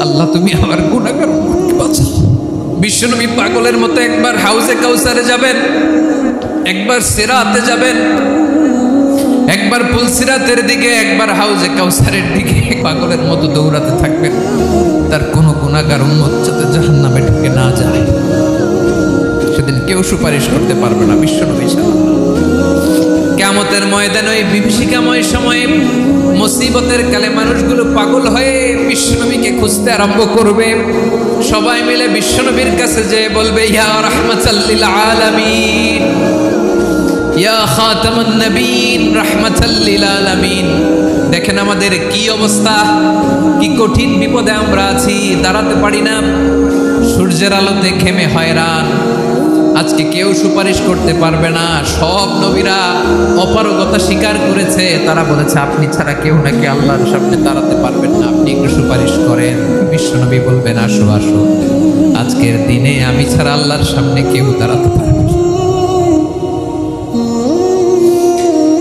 আল্লাহ তুমি আমার গুনাহগার উম্মতকে বাঁচাও। বিশ্বনবী পাগলের মতো একবার হাউজে কাউসারে যাবেন, একবার সিরাতে যাবেন, একবার পুলসিরাতের দিকে, একবার হাউজে কাউসারের দিকে পাগলের মতো দৌড়াতে থাকবেন। তার কোনো গুনাহগার উম্মত যাতে জাহান্নামে ঢুকে না যায়, সেদিন কেউ সুপারিশ করতে পারবে না বিশ্বনবী ছাড়া। কিয়ামতের ময়দানে ওই বিভীষিকাময় সময়ে মুসিবতের কালে মানুষগুলো পাগল হয়ে বিশ্বনবীকে খুঁজতে আরম্ভ করবে। সবাই মিলে বিশ্বনবীর কাছে যেয়ে বলবে, ইয়া রাহমাতাল লিল আলামিন, ইয়া খাতামুন নবীন, রাহমাতাল লিল আলামিন। দেখেন আমাদের কি অবস্থা, কি কঠিন বিপদে আমরা আছি, দাঁড়াতে পারি না, সূর্যের আলোতে ঘেমে হয়রান। আজকে কেউ সুপারিশ করতে পারবে না। সব নবীরা অপারগতা স্বীকার করেছে, তারা বলেছে আপনি ছাড়া কেউ নাকি আল্লাহর সামনে দাঁড়াতে পারবেন না, আপনি একটু সুপারিশ করেন। বিশ্বনবী বলবেন, আসো আসো, আজকের দিনে আমি ছাড়া আল্লাহর সামনে কেউ দাঁড়াতে পারবে না।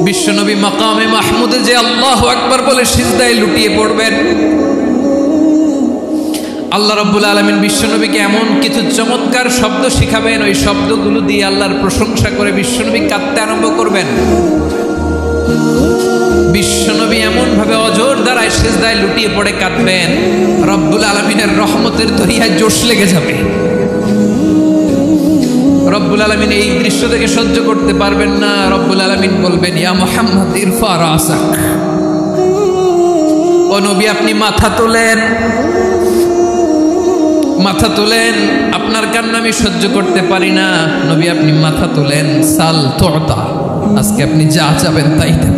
বিশ্বনবী মাকামে মাহমুদে যে আল্লাহু আকবার বলে সিজদায় লুটিয়ে পড়বেন। আল্লাহ রাব্বুল আলামিন বিশ্বনবীকে এমন কিছু চমৎকার শব্দ শিখাবেন, ওই শব্দগুলো দিয়ে আল্লাহর প্রশংসা করে বিশ্বনবী কাঁদতে আরম্ভ করবেন। বিশ্বনবী এমন ভাবে অজর দ্বারায় সিজদায় লুটিয়ে পড়ে কাঁদবেন, রব্বুল আলামিনের রহমতের দরিয়ায় জোশ লেগে যাবে। রব্বুল আলামিন এই দৃশ্য থেকে সহ্য করতে পারবেন না। রব্বুল আলামিন বলবেন, ইয়া মুহাম্মদ ইরফা রাসাক, ও নবী আপনি মাথা তোলেন, মাথা তোলেন, আপনার কান্না আমি সহ্য করতে পারি না। নবী আপনি মাথা তোলেন, সাল তুতা, আজকে আপনি যা চাবেন তাই দেব।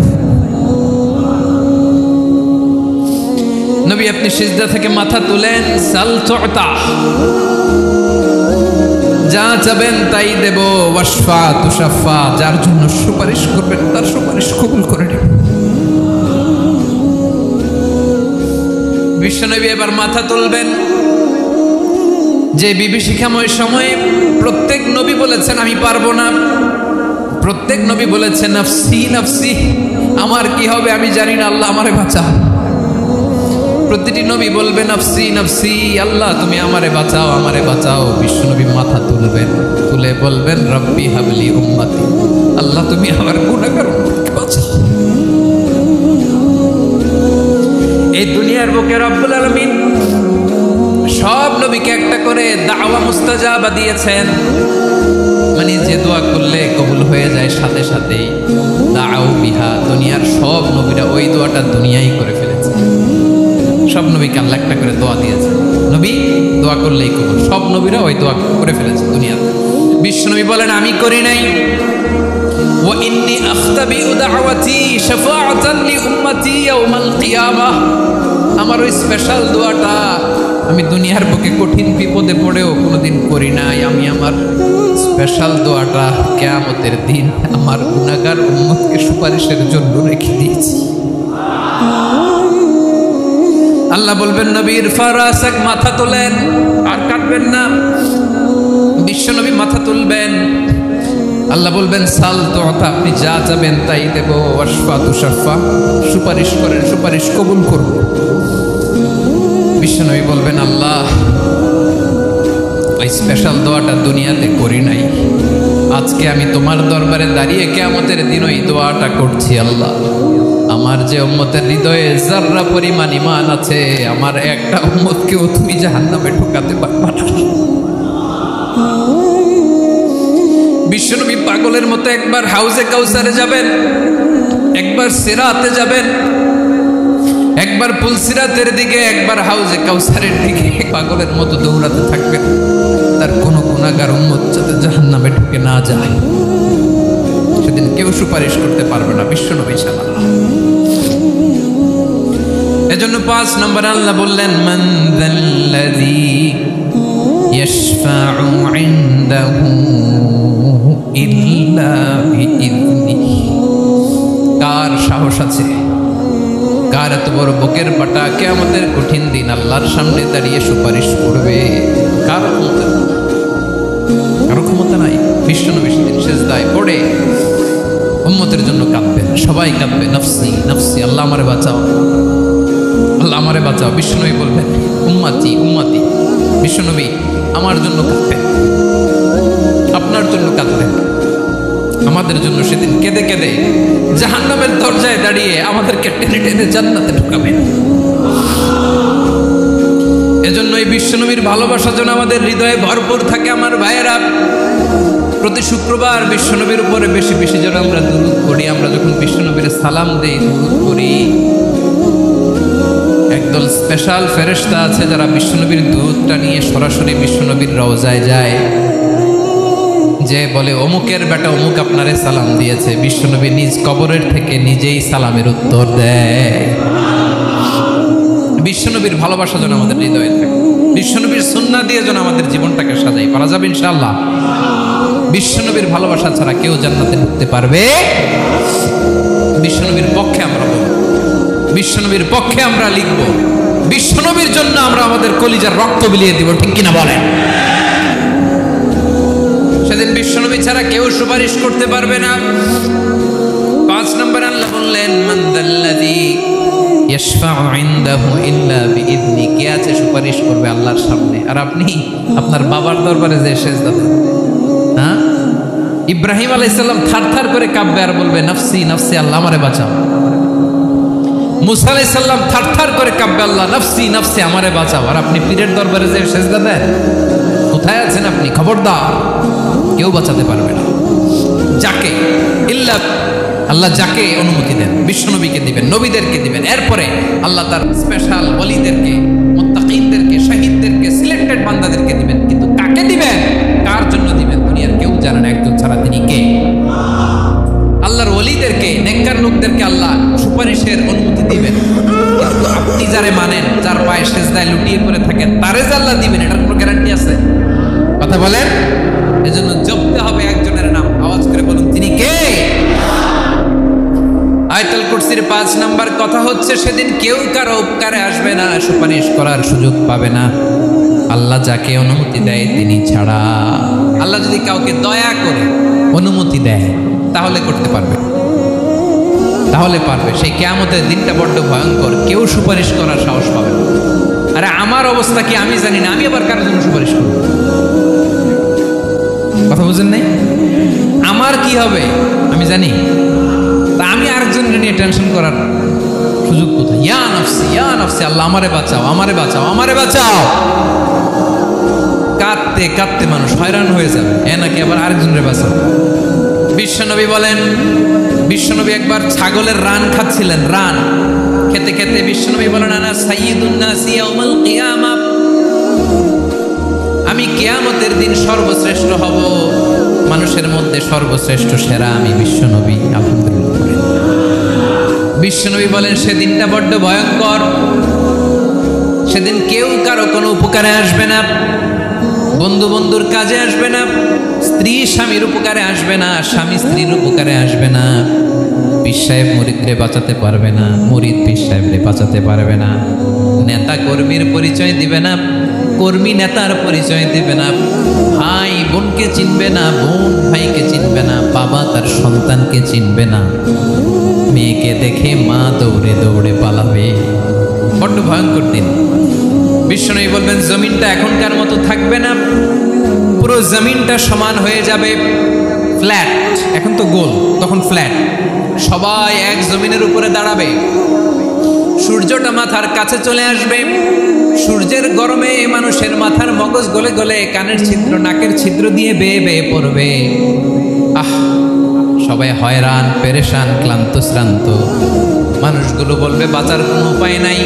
নবী আপনি সিজদা থেকে মাথা তুলেন, সাল তুতা, যা চাবেন তাই দেব। ওয়াশফা তুশাফা, যার জন্য সুপারিশ করবেন তার সুপারিশ কবুল করে নেব। বিশ্বনবী এবার মাথা তুলবেন। যে বিভীষিকাময় সময়ে প্রত্যেক নবী বলেছেন আমি পারবো না, প্রত্যেক নবী বলেছেন নফসি নফসি, আমার কি হবে আমি জানি না, আল্লাহ আমারে বাঁচাও। প্রতিটি নবী বলবে নফসি নফসি, আল্লাহ তুমি আমারে বাঁচাও, আমারে বাঁচাও। বিশ্বনবী মাথা তুলবেন, তুলে বলবেন রব্বি হাবলি উম্মতি, আল্লাহ তুমি আমার গুনাহগার উম্মতকে বাঁচাও। এই দুনিয়ার বুকে রব্বুল আলামিন সব নবীকে একটা করে দাওয়া মুস্তাজাবা দিয়েছেন, মানে যে দোয়া করলে কবুল হয়ে যায় সাথে সাথেই। দাও বিহা, দুনিয়ার সব নবীরা ওই দোয়াটা দুনিয়ায় করে ফেলেছে। সব নবীকে আল্লাহ একটা করে দোয়া দিয়েছে, নবী দোয়া করলেই কবুল। সব নবীরা ওই দোয়া করে ফেলেছে দুনিয়াতে। বিশ্বনবী বলেন আমি করি নাই। ওয়া ইন্নী আখতাবিউ দাওয়াতি শাফাআতান লি উম্মতি ইয়াউমাল কিয়ামাহ, আমার ওই স্পেশাল দোয়াটা আমি দুনিয়ার বুকে কঠিন বিপদে পড়েও কোনোদিন করি নাই। আমি আমার স্পেশাল দোয়াটা কিয়ামতের দিন আমার গুনাহগার উম্মতকে সুপারিশের জন্য রেখে দিয়েছি। আল্লাহ বলবেন নবী ইরফা রাসাক, মাথা তোলেন, আর কাটবেন না। বিশ্বনবী মাথা তুলবেন, আল্লাহ বলবেন সাল তুতা, আপনি যা চাবেন তাই দেব। ওয়াশফা তুশাফা, সুপারিশ করেন, সুপারিশ কবুল করব। বিশ্বনবী বলবেন আল্লাহ ওই স্পেশাল দোয়াটা দুনিয়াতে করি নাই, আজকে আমি তোমার দরবারে দাঁড়িয়ে কিয়ামতের দিন ওই দোয়াটা করছি। আল্লাহ আমার যে উম্মতের হৃদয়ে যাররা পরিমাণ ঈমান আছে, আমার একটা উম্মতকেও তুমি জাহান্নামে ঢোকাতে পারবা না। বিশ্বনবী পাগলের মতো একবার হাউজে কাউসারে যাবেন, একবার সিরাতে যাবেন, একবার পুলসিরাতের দিকে, একবার হাউজে কাউসারের দিকে পাগলের মতো দৌড়াতে থাকবেন। তার কোনো গুনাহগার উম্মত যাতে জাহান্নামে ঢুকে না যায়, সেদিন কেউ সুপারিশ করতে পারবে না বিশ্বনবী ছাড়া। এজন্য 5 নম্বর আল্লাহ বললেন মান যাল্লাযী ইয়াশফাউ ইনদাহু ইল্লা বিইذনিহি, কার সাহস আছে, কার এত বড় বুকের পাটা কিয়ামতের কঠিন দিন আল্লাহর সামনে দাঁড়িয়ে সুপারিশ করবে? কার ক্ষমতা? কারো ক্ষমতা নাই। বিশ্বনবী সেদিন সিজদায় পড়ে উম্মতের জন্য কাঁদবেন, সবাই কাঁদবে নফসি নফসি, আল্লাহ আমারে বাঁচাও। আল্লাহ আমারে বাঁচাও। বিশ্বনবী বলবেন উম্মতি উম্মতি। বিশ্বনবী আমার জন্য কাঁদবেন, আপনার জন্য কাঁদবেন, আমাদের জন্য সেদিন কেঁদে কেঁদে জাহান্নামের দরজায় দাঁড়িয়ে আমাদেরকে টেনে টেনে জান্নাতে ঢুকাবেন। এজন্য এই বিশ্বনবীর ভালোবাসা যেন আমাদের হৃদয়ে ভরপুর থাকে। আমার ভাইয়েরা, প্রতি শুক্রবার বিশ্বনবীর উপরে বেশি বেশি যেন আমরা দুরূদ পড়ি। আমরা যখন বিশ্বনবীর সালাম দেই, দুরূদ পড়ি, একদল স্পেশাল ফেরেশতা আছে যারা বিশ্বনবীর দুরূদটা নিয়ে সরাসরি বিশ্বনবীর রওজায় যায়, যে বলে অমুকের বেটা অমুক আপনারে সালাম দিয়েছে। বিশ্বনবী নিজ কবরের থেকে নিজেই সালামের উত্তর দেয়। বিশ্বনবীর ভালোবাসা যেন আমাদের হৃদয়ে থাকে, বিশ্বনবীর সুন্নাহ দিয়ে যেন আমাদের জীবনটাকে সাজাই। পারা যাবে ইনশাআল্লাহ। বিশ্বনবীর ভালোবাসা ছাড়া কেউ জান্নাতে ঢুকতে পারবে। বিশ্বনবীর পক্ষে আমরা বলব, বিশ্বনবীর পক্ষে আমরা লিখব, বিশ্বনবীর জন্য আমরা আমাদের কলিজার রক্ত বিলিয়ে দিব, ঠিক কিনা বলেন? সেদিন বিশ্বনবী ছাড়া কেউ সুপারিশ করতে পারবে না। 5 নম্বর আল্লাহ বললেন মান দাল্লাযী ইয়াশফাউ ইনদাহু ইল্লা বিইذনি। কে আছে সুপারিশ করবে আল্লাহর সামনে? আর আপনি আপনার বাবার দরবারে যে সেজদা দেন, হ্যাঁ? ইব্রাহিম আলাইহিস সালাম থারথার করে কাঁপবে আর বলবে নাফসি নাফসি, আল্লাহ আমারে বাঁচাও। মুসা আলাইহিস সালাম থারথার করে কাঁপবে, আল্লাহ নাফসি নাফসি, আমারে বাঁচাও। আর আপনি পীরের দরবারে যে সেজদা দেন, কোথায় আছেন আপনি? খবরদার, কেউ বাঁচাতে পারবে না। যাকে ইল্লা আল্লাহ যাকে অনুমতি দেন, বিশ্বনবীকে দিবেন, নবীদেরকে দিবেন। এরপরে আল্লাহ তার স্পেশাল ওলিদেরকে, মুত্তাকিনদেরকে, শহীদদেরকে, সিলেক্টেড বান্দাদেরকে দিবেন। কিন্তু কাকে দিবেন, কার জন্য দিবেন, দুনিয়ার কেউ জানে না, একজন ছাড়া। তিনি কে? আল্লাহর ওলিদেরকে, নেককার লোকদেরকে আল্লাহ সুপারিশের অনুমতি দিবেন। কিন্তু আপনি যারে মানেন, যার পায়ে সেজদায় লুটিয়ে পড়ে থাকেন, তারে যে আল্লাহ দিবেন, এটার কোনো গ্যারান্টি আছে? কথা বলেন। এজন্য জপতে হবে একজনের নাম। আওয়াজ করে বলুন, তিনি কে? আয়াতুল কুরসির 5 নাম্বার কথা হচ্ছে, সেদিন কেউ কারো উপকারে আসবে না, সুপারিশ করার সুযোগ পাবে না, আল্লাহ যাকে অনুমতি দেয় তিনি ছাড়া। আল্লাহ যদি কাউকে দয়া করে অনুমতি দেয় তাহলে করতে পারবে, তাহলে পারবে। সেই কিয়ামতের দিনটা বড্ড ভয়ঙ্কর, কেউ সুপারিশ করার সাহস পাবে না। আরে আমার অবস্থা কি আমি জানি না, আমি আবার কারোর জন্য সুপারিশ করব? কথা বুঝেন নাই? আমার কি হবে আমি জানি, তা আমি আরেকজনকে নিয়ে টেনশন করার সুযোগ কোথায়? ইয়া নাফসি ইয়া নাফসি, আল্লাহ আমারে বাঁচাও, আমারে বাঁচাও, আমারে বাঁচাও। কাঁদতে কাঁদতে মানুষ হয়রান হয়ে যাবে, এ নাকি আবার আরেকজনের বাঁচাও। বিশ্বনবী বলেন, বিশ্বনবী একবার ছাগলের রান খাচ্ছিলেন। রান খেতে খেতে বিশ্বনবী বলেন আনা সাইয়্যিদুন নাসি ইয়াউমাল কিয়ামা, আমি কিয়ামতের দিন সর্বশ্রেষ্ঠ হব, মানুষের মধ্যে সর্বশ্রেষ্ঠ সেরা আমি বিশ্বনবী। আলহামদুলিল্লাহ। বিশ্বনবী বলেন সেদিনটা বড্ড ভয়ঙ্কর, সেদিন কেউ কারো কোনো উপকারে আসবে না, বন্ধু বন্ধুর কাজে আসবে না, স্ত্রী স্বামীর উপকারে আসবে না, স্বামী স্ত্রীর উপকারে আসবে না, পীর সাহেব মুরিদরে বাঁচাতে পারবে না, মুরিদ পীর সাহেবরে বাঁচাতে পারবে না, নেতা কর্মীর পরিচয় দিবে না, কর্মী নেতার পরিচয় দিবে না, ভাই বোনকে চিনবে না, বোন ভাইকে চিনবে না, বাবা তার সন্তানকে চিনবে না, মেয়েকে দেখে মা দৌড়ে দৌড়ে পালাবে। বড্ড ভয়ঙ্কর দিন। বিশ্বনবী বলবেন জমিনটা এখনকার মতো থাকবে না, পুরো জমিনটা সমান হয়ে যাবে, ফ্ল্যাট। এখন তো গোল, তখন ফ্ল্যাট। সবাই এক জমিনের উপরে দাঁড়াবে, সূর্যটা মাথার কাছে চলে আসবে, সূর্যের গরমে মানুষের মাথার মগজ গলে গলে কানের ছিদ্র নাকের ছিদ্র দিয়ে বেয়ে বেয়ে পড়বে। আহ, সবাই হয়রান, পেরেশান, ক্লান্ত শ্রান্ত। মানুষগুলো বলবে বাঁচার কোনো উপায় নাই।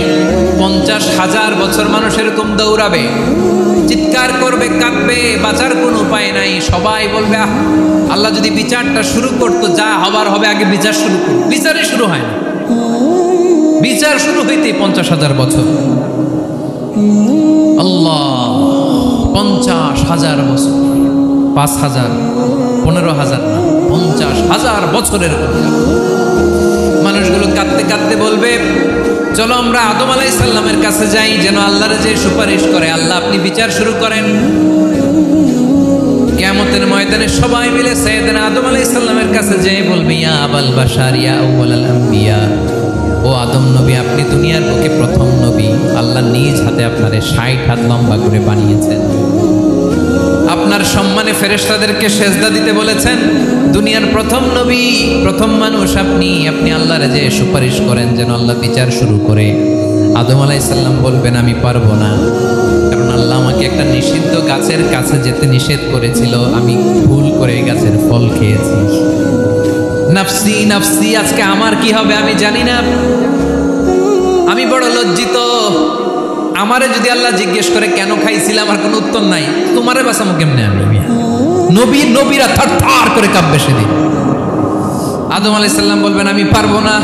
50,000 বছর মানুষ এরকম দৌড়াবে, চিৎকার করবে, কাঁদবে, বাঁচার কোনো উপায় নাই। সবাই বলবে আহ, আল্লাহ যদি বিচারটা শুরু করতো, যা হবার হবে, আগে বিচার শুরু করতো। বিচারই শুরু হয় না, বিচার শুরু হইতেই 50,000 বছর। আল্লাহ, 50,000 বছর, 5,000, 15,000 না, 50,000 বছরের মানুষগুলো কাঁদতে কাঁদতে বলবে চলো আমরা আদম আলাইহিস সালামের কাছে যাই, যেন আল্লাহর যে সুপারিশ করে, আল্লাহ আপনি বিচার শুরু করেন। কিয়ামতের ময়দানে সবাই মিলে সাইয়েদনা আদম আলাইহিস সালামের কাছে যেয়ে বলবে ইয়া আবাল বাশার ইয়া আউয়ালাল আম্বিয়া, ও আদম নবী, আপনি দুনিয়ার বুকে প্রথম নবী। আল্লাহ নিজ হাতে আপনারে 60 হাত লম্বা করে বানিয়েছেন। আপনার সম্মানে ফেরেশতাদেরকে সেজদা দিতে বলেছেন। দুনিয়ার প্রথম নবী, প্রথম মানুষ আপনি। আপনি আল্লাহরে যে সুপারিশ করেন যেন আল্লাহ বিচার শুরু করে। আদম আলাইহিস সালাম বলবেন আমি পারবো না, কারণ আল্লাহ আমাকে একটা নিষিদ্ধ গাছের কাছে যেতে নিষেধ করেছিল, আমি ভুল করে গাছের ফল খেয়েছি। নাফসি নাফসি, আজকে আমার কি হবে আমি জানি না, আমি বড় লজ্জিত। আমারে যদি আল্লাহ জিজ্ঞেস করে কেন খাইছিলাম, আমার কোনো উত্তর নাই। তোমারে বাঁচামো কেমনে আমি? নবীরা থার থার করে কাঁপবে সেদিন। আদম আলাইহিস সালাম বলবেন আমি পারবো না,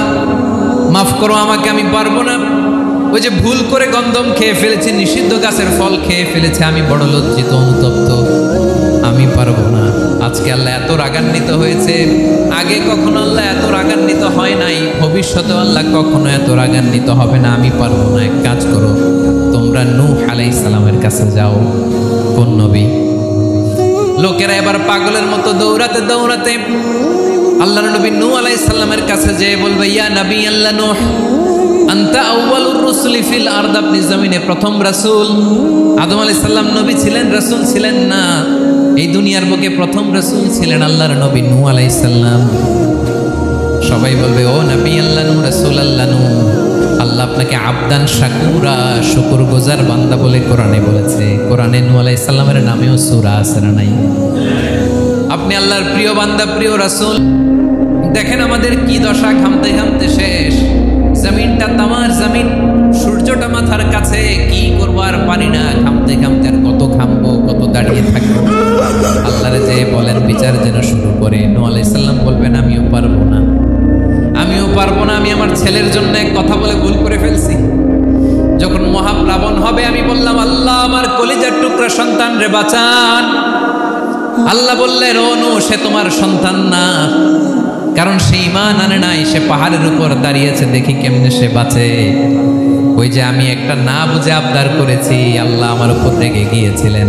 মাফ করো আমাকে, আমি পারবো না। ওই যে ভুল করে গন্ধম খেয়ে ফেলেছি, নিষিদ্ধ গাছের ফল খেয়ে ফেলেছে, আমি বড় লজ্জিত, অনুতপ্ত, আমি পারবো না। আজকে আল্লাহ এত রাগান্বিত হয়েছে, আগে কখনো আল্লাহ এত রাগান্বিত হয় নাই, ভবিষ্যতে আল্লাহ কখনো এত রাগান্বিত হবে না। আমি পারবো না। এক কাজ করো, তোমরা নূহ আলাইহিস সালামের কাছে যাও। কোন নবী? লোকেরা এবার পাগলের মতো দৌড়াতে দৌড়াতে আল্লাহর নবী নূহ আলাইহিস সালামের কাছে যেয়ে বলবে, ইয়া নবী আল্লাহ নূহ, আনতা আউয়ালুর রুসুলি ফিল আরদ, আপনি জমিনে প্রথম রাসূল। আদম আলাইহিস সালাম নবী ছিলেন, রাসূল ছিলেন না। এই দুনিয়ার বুকে প্রথম রাসূল ছিলেন আল্লাহর নবী নূহ আলাইহিস সালাম। সবাই বলবে ও নবী আল্লাহ নূহ, রাসূল আল্লাহ নূহ, আল্লাহ আপনাকে আবদান শাকুরা, শুকরগুজার বান্দা বলে কোরআনে বলেছে। কোরআনে নূহ আলাইহিস সালামের নামেও সূরা আছে না নাই? আপনি আল্লাহর প্রিয় বান্দা, প্রিয় রাসূল। দেখেন আমাদের কি দশা, ঘামতে ঘামতে শেষ। জমিনটা তামার জমিন, সূর্যটা মাথার কাছে, কি করবো আর পারি না। ঘামতে ঘামতে আর কত ঘামবো, কত দাঁড়িয়ে থাকবো। আল্লাহরে যে বলেন বিচার যেন শুরু করে। নূহ আলাইহিস সালাম বলবেন আমিও পারবো না, আমিও পারবো না। আমি আমার ছেলের জন্য এক কথা বলে ভুল করে ফেলছি। যখন মহাপ্লাবন হবে আমি বললাম আল্লাহ আমার কলিজার টুকরা সন্তান রে বাঁচান। আল্লাহ বললেন ও নূহ, সে তোমার সন্তান না, কারণ সে ঈমান আনে নাই, সে পাহাড়ের উপর দাঁড়িয়েছে, দেখি কেমনে সে বাঁচে। ওই যে আমি একটা না বুঝে আবদার করেছি, আল্লাহ আমার উপর রেগে গিয়েছিলেন।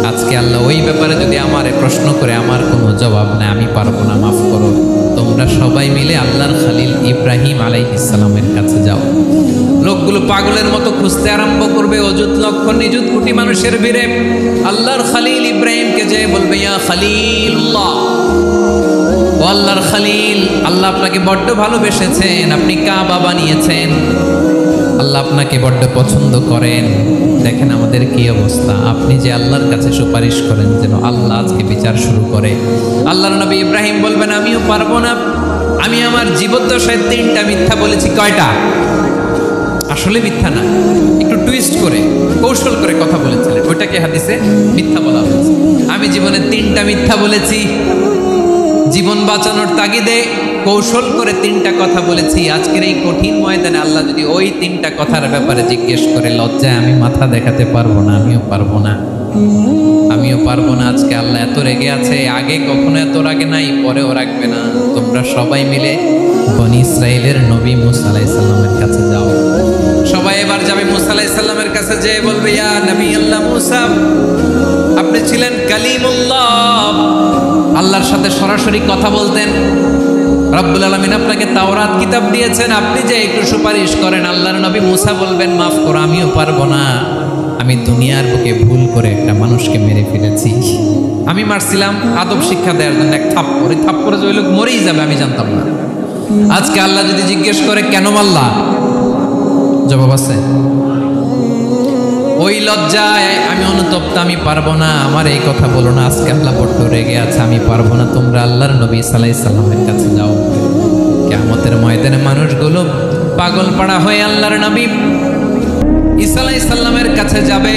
আজকে আল্লাহ ওই ব্যাপারে যদি আমারে প্রশ্ন করে, আমার কোনো জবাব নাই, আমি পারবো না, মাফ করো। তোমরা সবাই মিলে আল্লাহর খালিল ইব্রাহিম আলাইহিস সালামের কাছে যাও। লোকগুলো পাগলের মতো খুঁজতে আরম্ভ করবে, অযুত লক্ষ নিযুত কোটি মানুষের ভিড়ে আল্লাহর খালিল ইব্রাহিমকে যে বলবে, ইয়া খালিলুল্লাহ, ও আল্লাহর খালিল, আল্লাহ আপনাকে বড্ড ভালোবেসেছেন, আপনি কাবা বানিয়েছেন, আল্লাহ আপনাকে বড্ড পছন্দ করেন। দেখেন আমাদের কি অবস্থা। আপনি যে আল্লাহর কাছে সুপারিশ করেন যেন আল্লাহ আজকে বিচার শুরু করে। আল্লাহর নবী ইব্রাহিম বলবেন আমিও পারবো না, আমি আমার জীবদ্দশায় 3টা মিথ্যা বলেছি। কয়টা? আসলে মিথ্যা না, একটু টুইস্ট করে কৌশল করে কথা বলেছিলেন, ওইটাকে হাদিসে মিথ্যা বলা হয়েছে। আমি জীবনে 3টা মিথ্যা বলেছি, জীবন বাঁচানোর তাগিদে কৌশল করে 3টা কথা বলেছি। আজকের এই কঠিন ময়দানে আল্লাহ যদি ওই 3টা কথার ব্যাপারে জিজ্ঞেস করে, লজ্জায় আমি মাথা দেখাতে পারবো না, আমিও পারবো না, আমিও পারবো না। আজকে আল্লাহ এত রেগে আছে, আগে কখনো এত রাগে নাই, পরেও রাখবে না। তোমরা সবাই মিলে বনি ইসরাইলের নবী মূসা আলাইহিস সালামের কাছে যাও। সবাই এবার যাবে মূসা আলাইহিস সালামের কাছে, যেয়ে বলবে ইয়া নবী আল্লাহ মূসা, আপনি ছিলেন কালিমুল্লাহ, আল্লাহর সাথে সরাসরি কথা বলতেন। রব্বুল আলামিন আপনাকে তাওরাত কিতাব দিয়েছেন, আপনি যে একটু সুপারিশ করেন। আল্লাহর নবী মূসা বলবেন মাফ করো, আমিও পারবো না, আমি দুনিয়ার বুকে ভুল করে একটা মানুষকে মেরে ফেলেছি। আমি মারছিলাম আদব শিক্ষা দেওয়ার জন্য এক থাপ্পড়, ওই থাপ্পড়ে যে ওই লোক মরেই যাবে আমি জানতাম না। আজকে আল্লাহ যদি জিজ্ঞেস করে কেন মারলা, জবাব আছে? ওই লজ্জায় আমি অনুতপ্ত, আমি পারবো না, আমার এই কথা বলো না। আজকে আল্লাহ বড্ড রেগে আছে, আমি পারবো না। তোমরা আল্লাহর নবী ঈসা আলাইহিস সালামের কাছে যাও। কিয়ামতের ময়দানে মানুষগুলো পাগল পাড়া হয়ে আল্লাহর নবী ঈসা আলাইহিস সালামের কাছে যাবে,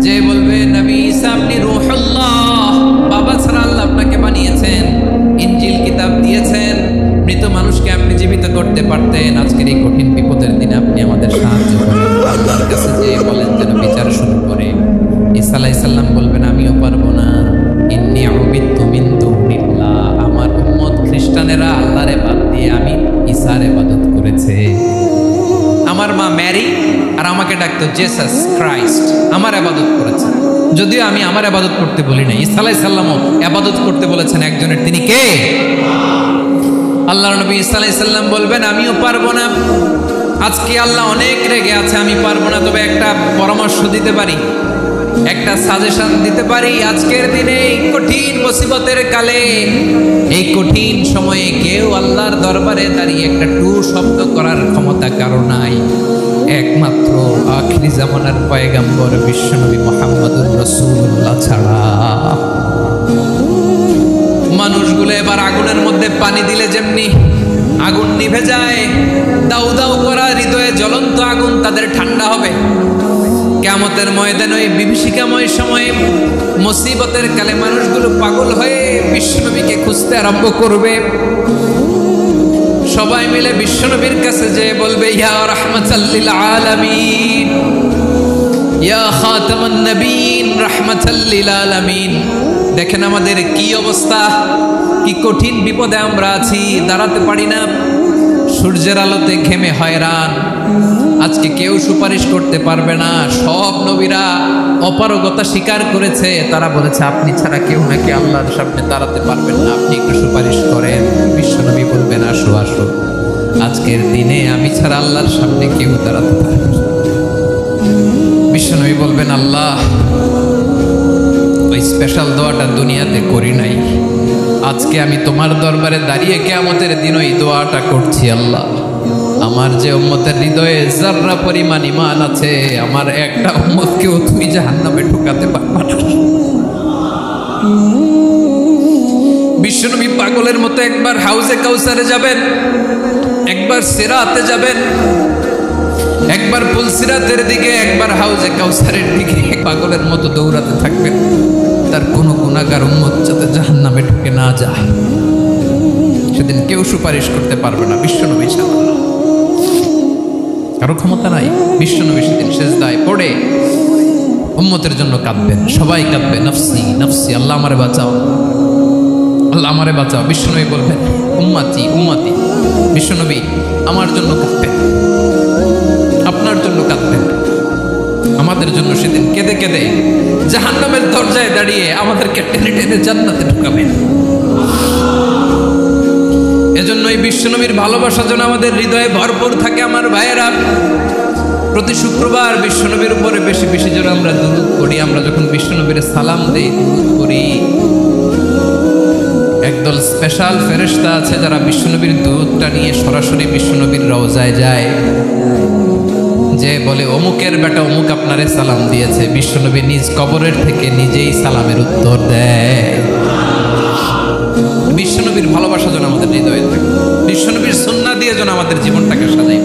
যে বলবে নবী ঈসা আপনি রূহুল্লাহ, বাবা ছাড়া আল্লাহ আপনাকে বানিয়েছেন, ইনজিল কিতাব দিয়েছেন, মৃত মানুষকে আপনি জীবিত করতে পারতেন। আজকের এই কঠিন বিপদের দিনে আপনি আমাদের সাহায্য করেন। আল্লাহর কাছে যে বলেন যেন বিচার শুরু করে। ঈসা আলাইহিস সালাম বলবেন আমিও পারবো না, ইন্নী উবিদতু মিন দুনিল্লাহ, আমার উম্মত খ্রিস্টানেরা আল্লাহরে বাদ দিয়ে আমি ঈসার ইবাদত করেছে। আমার মা ম্যারি আর আমাকে ডাকতো জেসাস ক্রাইস্ট, আমার ইবাদত করেছে, যদিও আমি আমার ইবাদত করতে বলি না। ঈসা আলাইহিস সালামও ইবাদত করতে বলেছেন একজনের, তিনি কে? আল্লাহর নবী ঈসা আলাইহিস সালাম বলবেন আমিও পারবো না, আজকে আল্লাহ অনেক রেগে আছে, আমি পারবো না, তবে একটা পরামর্শ দিতে পারি, একটা সাজেশন দিতে পারি। আজকের দিনে এই কঠিন মুসিবতের কালে, এই কঠিন সময়ে কেউ আল্লাহর দরবারে দাঁড়িয়ে একটা টু শব্দ করার ক্ষমতা কারো নাই, একমাত্র আখিরি জামানার পয়গম্বর বিশ্বনবী মুহাম্মদুর রাসূলুল্লাহ ছাড়া। মানুষগুলো এবার আগুনের মধ্যে পানি দিলে যেমনি আগুন নিভে যায়, দাউ দাউ করা হৃদয়ে জ্বলন্ত আগুন তাদের ঠান্ডা হবে। কিয়ামতের ময়দানে ওই বিভীষিকাময় সময়ে মুসিবতের কালে মানুষগুলো পাগল হয়ে বিশ্বনবীকে খুঁজতে আরম্ভ করবে। সবাই মিলে বিশ্বনবীর কাছে যেয়ে বলবে ইয়া রাহমাতাল লিল আলামিন, ইয়া খাতামান নবীন, রাহমাতাল লিল আলামিন। দেখেন আমাদের কি অবস্থা, কি কঠিন বিপদে আমরা আছি, দাঁড়াতে পারি না, সূর্যের আলোতে ঘেমে হয়রান। আজকে কেউ সুপারিশ করতে পারবে না, সব নবীরা অপারগতা স্বীকার করেছে, তারা বলেছে আপনি ছাড়া কেউ নাকি আল্লাহর সামনে দাঁড়াতে পারবেন না, আপনি একটু সুপারিশ করেন। বিশ্বনবী বলবেন আসো আসো, আজকের দিনে আমি ছাড়া আল্লাহর সামনে কেউ দাঁড়াতে পারবে না। বিশ্বনবী বলবেন আল্লাহ ওই স্পেশাল দোয়াটা দুনিয়াতে করি নাই, আজকে আমি তোমার দরবারে দাঁড়িয়ে কিয়ামতের দিন ওই দোয়াটা করছি। আল্লাহ আমার যে উম্মতের হৃদয়ে যাররা পরিমাণ ঈমান আছে, আমার একটা উম্মতকেও তুই জাহান্নামে ঢোকাতে পারবা না। বিশ্বনবী পাগলের মতো একবার হাউজে কাউসারে যাবেন, একবার সিরাতে যাবেন, একবার পুলসিরাতের দিকে, একবার হাউজে কাউসারের দিকে পাগলের মতো দৌড়াতে থাকবেন। তার কোনো গুনাহগার উম্মত যাতে জাহান্নামে ঢুকে না যায়, সেদিন কেউ সুপারিশ করতে পারবে না বিশ্বনবী ছাড়া, কারো ক্ষমতা নাই। বিশ্বনবী সেদিন সেজদায় পড়ে উম্মতের জন্য কাঁদবেন, সবাই কাঁদবে নফসি নফসি, আল্লাহ আমারে বাঁচাও, আল্লাহ আমারে বাঁচাও। বিশ্বনবী বলবেন উম্মতি উম্মতি। বিশ্বনবী আমার জন্য কাঁদবেন, আপনার জন্য কাঁদবেন, আমাদের জন্য সেদিন কেঁদে কেঁদে জাহান্নামের দরজায় দাঁড়িয়ে আমাদেরকে টেনে টেনে জান্নাতে ঢুকাবেন। এজন্যই বিশ্বনবীর ভালোবাসা যেন আমাদের হৃদয়ে ভরপুর থাকে। আমার ভাইয়েরা, প্রতি শুক্রবার বিশ্বনবীর উপরে বেশি বেশি যেন আমরা দুরূদ পড়ি। আমরা যখন বিশ্বনবীর সালাম দেই, দুরূদ পড়ি, একদল স্পেশাল ফেরেশতা আছে যারা বিশ্বনবীর দুরূদটা নিয়ে সরাসরি বিশ্বনবীর রওজায় যায়, যে বলে অমুকের বেটা অমুক আপনারে সালাম দিয়েছে। বিশ্বনবী নিজ কবরের থেকে নিজেই সালামের উত্তর দেয়। বিশ্বনবীর ভালোবাসা যেন আমাদের হৃদয়ে থাকে, বিশ্বনবীর সুন্নাহ দিয়ে যেন আমাদের জীবনটাকে সাজাই।